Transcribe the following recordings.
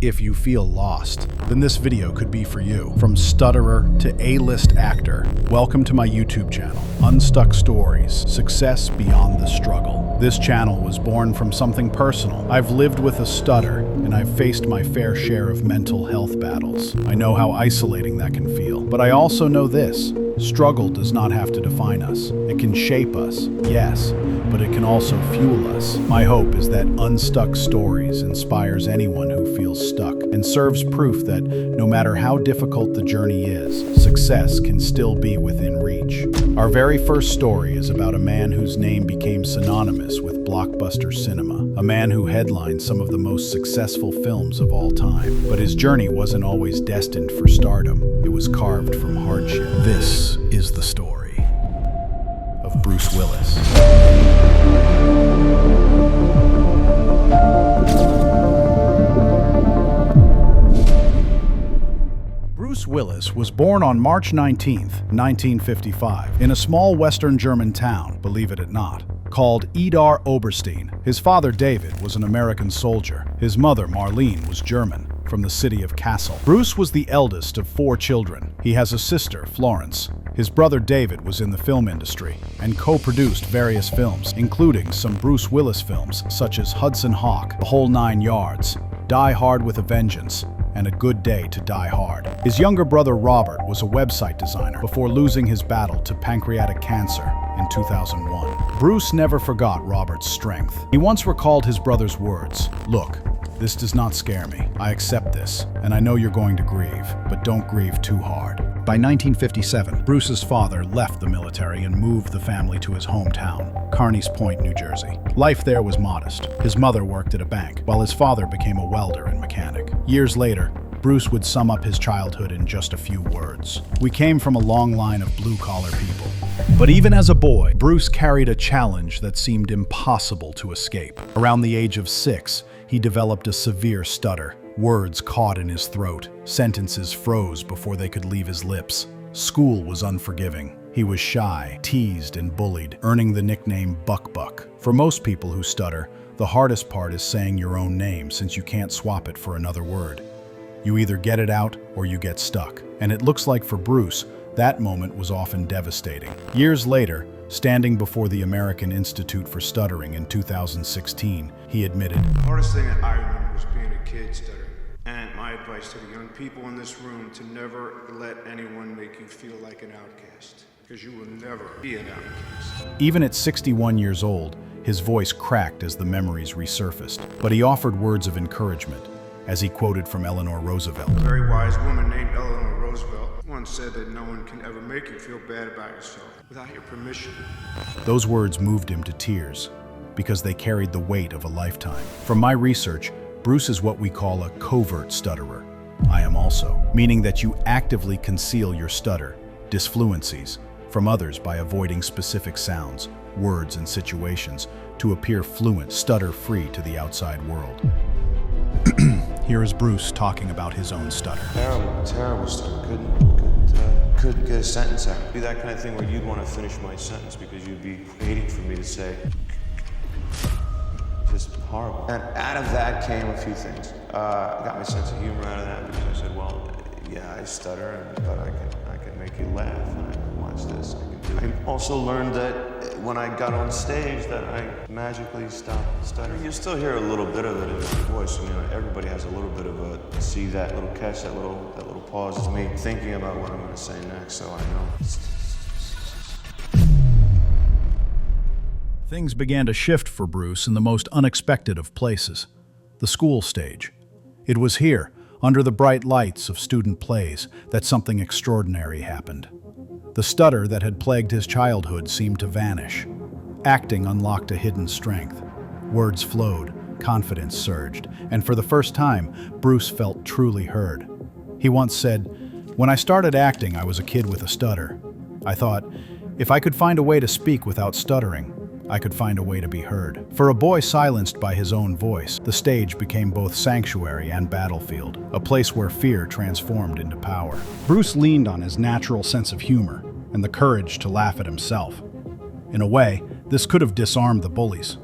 If you feel lost, then this video could be for you. From stutterer to A-list actor, welcome to my YouTube channel, Unstuck Stories, Success Beyond the Struggle. This channel was born from something personal. I've lived with a stutter, and I've faced my fair share of mental health battles. I know how isolating that can feel, but I also know this. Struggle does not have to define us. It can shape us, yes, but it can also fuel us. My hope is that Unstuck Stories inspires anyone who feels stuck and serves proof that no matter how difficult the journey is, success can still be within reach. Our very first story is about a man whose name became synonymous with blockbuster cinema, a man who headlined some of the most successful films of all time. But his journey wasn't always destined for stardom. It was carved from hardship. This is the story of Bruce Willis. Bruce Willis was born on March 19, 1955, in a small western German town, believe it or not, called Idar Oberstein. His father, David, was an American soldier. His mother, Marlene, was German, from the city of Kassel. Bruce was the eldest of 4 children. He has a sister, Florence. His brother David was in the film industry and co-produced various films, including some Bruce Willis films such as Hudson Hawk, The Whole 9 Yards, Die Hard with a Vengeance, and A Good Day to Die Hard. His younger brother Robert was a website designer before losing his battle to pancreatic cancer in 2001. Bruce never forgot Robert's strength. He once recalled his brother's words, "Look, this does not scare me. I accept this, and I know you're going to grieve, but don't grieve too hard." By 1957, Bruce's father left the military and moved the family to his hometown, Carneys Point, New Jersey. Life there was modest. His mother worked at a bank, while his father became a welder and mechanic. Years later, Bruce would sum up his childhood in just a few words. "We came from a long line of blue-collar people." But even as a boy, Bruce carried a challenge that seemed impossible to escape. Around the age of 6, he developed a severe stutter. Words caught in his throat. Sentences froze before they could leave his lips. School was unforgiving. He was shy, teased, and bullied, earning the nickname Buck Buck. For most people who stutter, the hardest part is saying your own name, since you can't swap it for another word. You either get it out or you get stuck. And it looks like for Bruce, that moment was often devastating. Years later, standing before the American Institute for Stuttering in 2016, he admitted, "The hardest thing I remember was being a kid stuttering. And my advice to the young people in this room, to never let anyone make you feel like an outcast, because you will never be an outcast." Even at 61 years old, his voice cracked as the memories resurfaced, but he offered words of encouragement, as he quoted from Eleanor Roosevelt. A very wise woman named Eleanor Roosevelt once said that no one can ever make you feel bad about yourself without your permission. Those words moved him to tears, because they carried the weight of a lifetime. From my research, Bruce is what we call a covert stutterer. I am also, meaning that you actively conceal your stutter, disfluencies, from others by avoiding specific sounds, words, and situations to appear fluent, stutter-free to the outside world. Here is Bruce talking about his own stutter. Terrible stutter. Couldn't get a sentence out. It'd be that kind of thing where you'd want to finish my sentence because you'd be waiting for me to say. Just horrible. And out of that came a few things. I got my sense of humor out of that because I said, well, yeah, I stutter, but I can make you laugh. Watch this. I also learned that when I got on stage that I magically stopped stuttering. You still hear a little bit of it in your voice. I mean, everybody has a little bit of a, see that little catch, that little pause is me thinking about what I'm going to say next, so I know. Things began to shift for Bruce in the most unexpected of places, the school stage. It was here, under the bright lights of student plays, that something extraordinary happened. The stutter that had plagued his childhood seemed to vanish. Acting unlocked a hidden strength. Words flowed, confidence surged, and for the first time, Bruce felt truly heard. He once said, "When I started acting, I was a kid with a stutter. I thought, if I could find a way to speak without stuttering, I could find a way to be heard." For a boy silenced by his own voice, the stage became both sanctuary and battlefield, a place where fear transformed into power. Bruce leaned on his natural sense of humor and the courage to laugh at himself. In a way, this could have disarmed the bullies.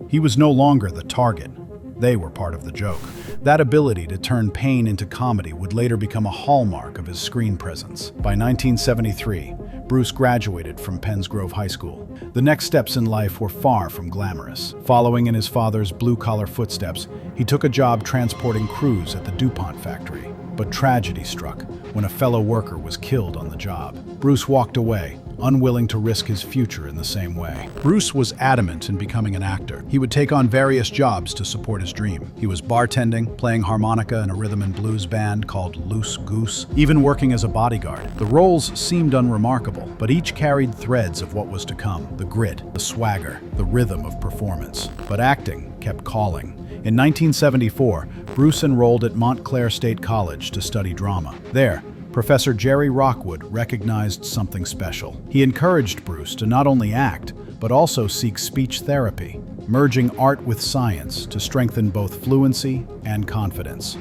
He was no longer the target. They were part of the joke. That ability to turn pain into comedy would later become a hallmark of his screen presence. By 1973, Bruce graduated from Penns Grove High School. The next steps in life were far from glamorous. Following in his father's blue-collar footsteps, he took a job transporting crews at the DuPont factory. But tragedy struck when a fellow worker was killed on the job. Bruce walked away, unwilling to risk his future in the same way. Bruce was adamant in becoming an actor. He would take on various jobs to support his dream. He was bartending, playing harmonica in a rhythm and blues band called Loose Goose, even working as a bodyguard. The roles seemed unremarkable, but each carried threads of what was to come: the grit, the swagger, the rhythm of performance. But acting kept calling. In 1974, Bruce enrolled at Montclair State College to study drama. There, Professor Jerry Rockwood recognized something special. He encouraged Bruce to not only act, but also seek speech therapy, merging art with science to strengthen both fluency and confidence.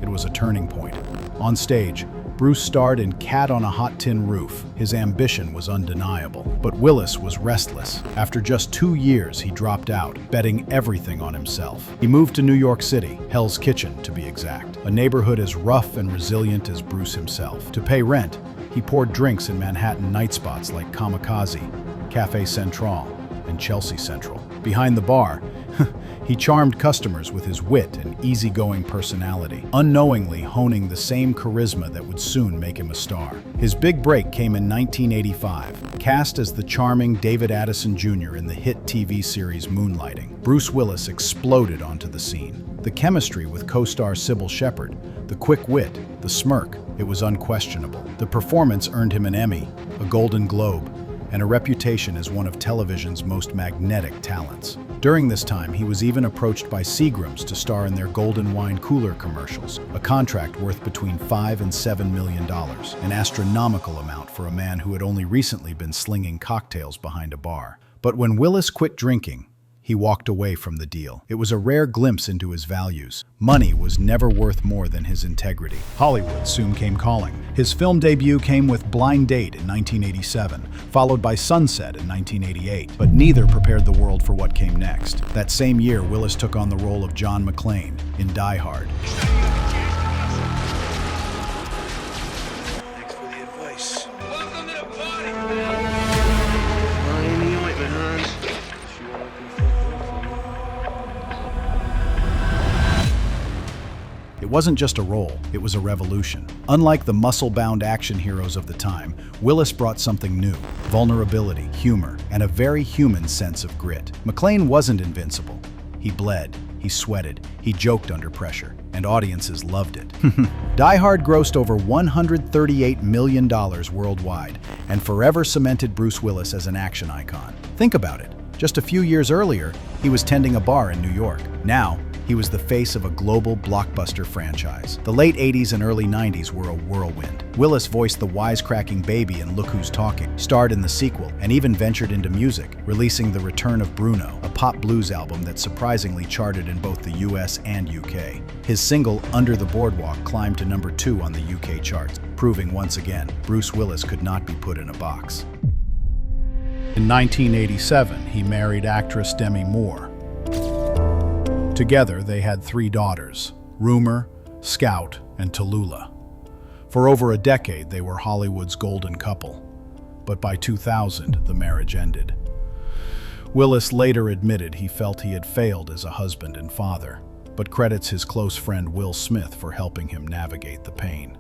It was a turning point. On stage, Bruce starred in Cat on a Hot Tin Roof. His ambition was undeniable, but Willis was restless. After just 2 years, he dropped out, betting everything on himself. He moved to New York City, Hell's Kitchen to be exact, a neighborhood as rough and resilient as Bruce himself. To pay rent, he poured drinks in Manhattan night spots like Kamikaze, Café Central, and Chelsea Central. Behind the bar, he charmed customers with his wit and easygoing personality, unknowingly honing the same charisma that would soon make him a star. His big break came in 1985. Cast as the charming David Addison Jr. in the hit TV series Moonlighting, Bruce Willis exploded onto the scene. The chemistry with co-star Sybil Shepherd, the quick wit, the smirk, it was unquestionable. The performance earned him an Emmy, a Golden Globe, and a reputation as one of television's most magnetic talents. During this time, he was even approached by Seagram's to star in their Golden Wine Cooler commercials, a contract worth between $5 and $7 million, an astronomical amount for a man who had only recently been slinging cocktails behind a bar. But when Willis quit drinking, he walked away from the deal. It was a rare glimpse into his values. Money was never worth more than his integrity. Hollywood soon came calling. His film debut came with Blind Date in 1987, followed by Sunset in 1988, but neither prepared the world for what came next. That same year, Willis took on the role of John McClane in Die Hard. Thanks for the advice. Welcome to the party, Lie in the ointment, Hans. It wasn't just a role, it was a revolution. Unlike the muscle-bound action heroes of the time, Willis brought something new: vulnerability, humor, and a very human sense of grit. McClane wasn't invincible. He bled, he sweated, he joked under pressure, and audiences loved it. Die Hard grossed over $138 million worldwide and forever cemented Bruce Willis as an action icon. Think about it. Just a few years earlier, he was tending a bar in New York. Now, he was the face of a global blockbuster franchise. The late 80s and early 90s were a whirlwind. Willis voiced the wisecracking baby in Look Who's Talking, starred in the sequel, and even ventured into music, releasing The Return of Bruno, a pop blues album that surprisingly charted in both the US and UK. His single, Under the Boardwalk, climbed to number 2 on the UK charts, proving once again, Bruce Willis could not be put in a box. In 1987, he married actress Demi Moore. Together, they had 3 daughters, Rumor, Scout, and Tallulah. For over a decade, they were Hollywood's golden couple. But by 2000, the marriage ended. Willis later admitted he felt he had failed as a husband and father, but credits his close friend Will Smith for helping him navigate the pain.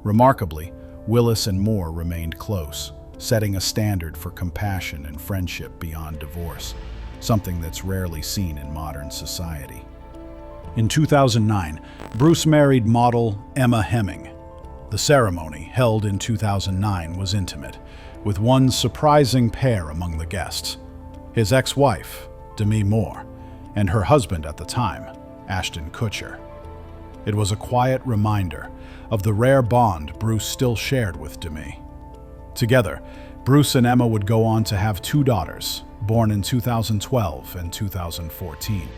Remarkably, Willis and Moore remained close, setting a standard for compassion and friendship beyond divorce, something that's rarely seen in modern society. In 2009, Bruce married model Emma Hemming. The ceremony, held in 2009, was intimate, with one surprising pair among the guests: his ex-wife, Demi Moore, and her husband at the time, Ashton Kutcher. It was a quiet reminder of the rare bond Bruce still shared with Demi. Together, Bruce and Emma would go on to have 2 daughters, born in 2012 and 2014.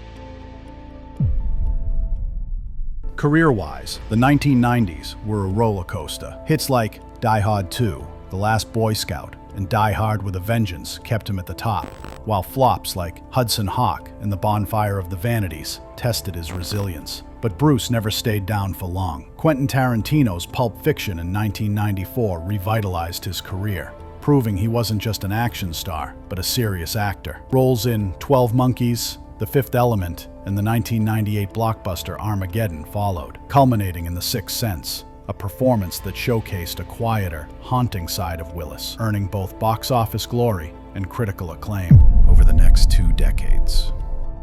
Career-wise, the 1990s were a roller coaster. Hits like Die Hard 2, The Last Boy Scout, and Die Hard with a Vengeance kept him at the top, while flops like Hudson Hawk and The Bonfire of the Vanities tested his resilience. But Bruce never stayed down for long. Quentin Tarantino's Pulp Fiction in 1994 revitalized his career, proving he wasn't just an action star, but a serious actor. Roles in 12 Monkeys, The Fifth Element, and the 1998 blockbuster Armageddon followed, culminating in The Sixth Sense, a performance that showcased a quieter, haunting side of Willis, earning both box office glory and critical acclaim. Over the next 2 decades,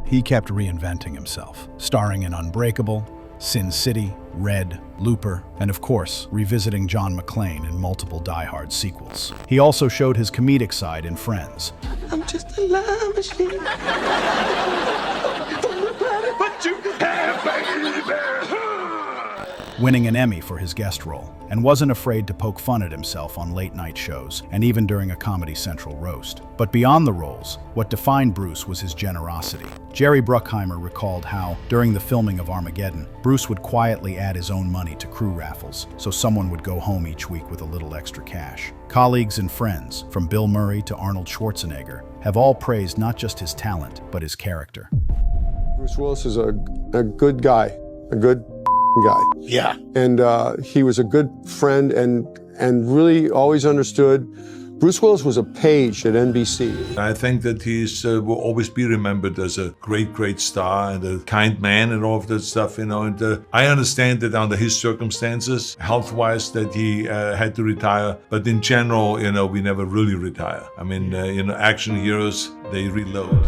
he kept reinventing himself, starring in Unbreakable, Sin City, Red, Looper, and of course, revisiting John McClane in multiple Die Hard sequels. He also showed his comedic side in Friends. I'm just a love machine. But you have, baby. Winning an Emmy for his guest role, and wasn't afraid to poke fun at himself on late-night shows and even during a Comedy Central roast. But beyond the roles, what defined Bruce was his generosity. Jerry Bruckheimer recalled how, during the filming of Armageddon, Bruce would quietly add his own money to crew raffles, so someone would go home each week with a little extra cash. Colleagues and friends, from Bill Murray to Arnold Schwarzenegger, have all praised not just his talent, but his character. Bruce Willis is a good guy, a good guy. Yeah. And he was a good friend and really always understood. Bruce Willis was a page at NBC. I think that he's will always be remembered as a great star and a kind man and all of that stuff, you know. And I understand that under his circumstances, health-wise, that he had to retire. But in general, you know, we never really retire. I mean, you know, action heroes, they reload.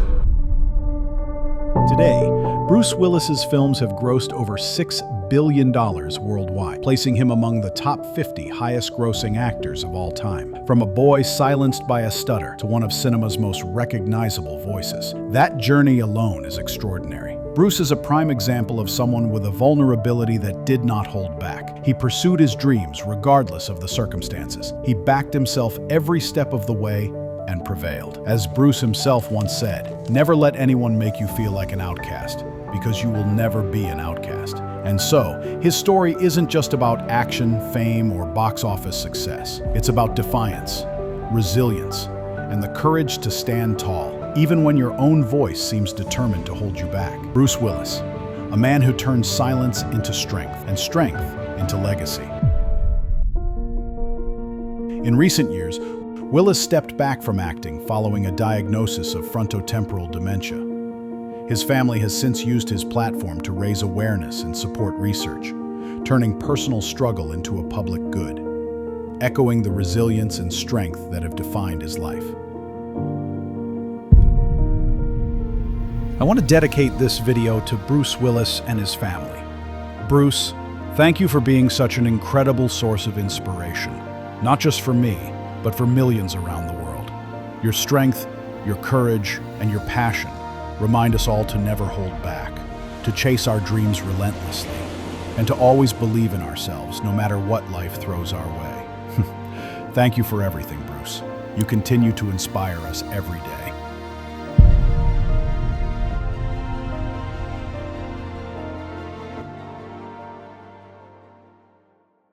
Today, Bruce Willis's films have grossed over $6 billion worldwide, placing him among the top 50 highest-grossing actors of all time. From a boy silenced by a stutter to one of cinema's most recognizable voices, that journey alone is extraordinary. Bruce is a prime example of someone with a vulnerability that did not hold back. He pursued his dreams regardless of the circumstances. He backed himself every step of the way and prevailed. As Bruce himself once said, "Never let anyone make you feel like an outcast, because you will never be an outcast." And so, his story isn't just about action, fame, or box office success. It's about defiance, resilience, and the courage to stand tall, even when your own voice seems determined to hold you back. Bruce Willis, a man who turned silence into strength, and strength into legacy. In recent years, Willis stepped back from acting following a diagnosis of frontotemporal dementia. His family has since used his platform to raise awareness and support research, turning personal struggle into a public good, echoing the resilience and strength that have defined his life. I want to dedicate this video to Bruce Willis and his family. Bruce, thank you for being such an incredible source of inspiration, not just for me, but for millions around the world. Your strength, your courage, and your passion remind us all to never hold back, to chase our dreams relentlessly, and to always believe in ourselves no matter what life throws our way. Thank you for everything, Bruce. You continue to inspire us every day.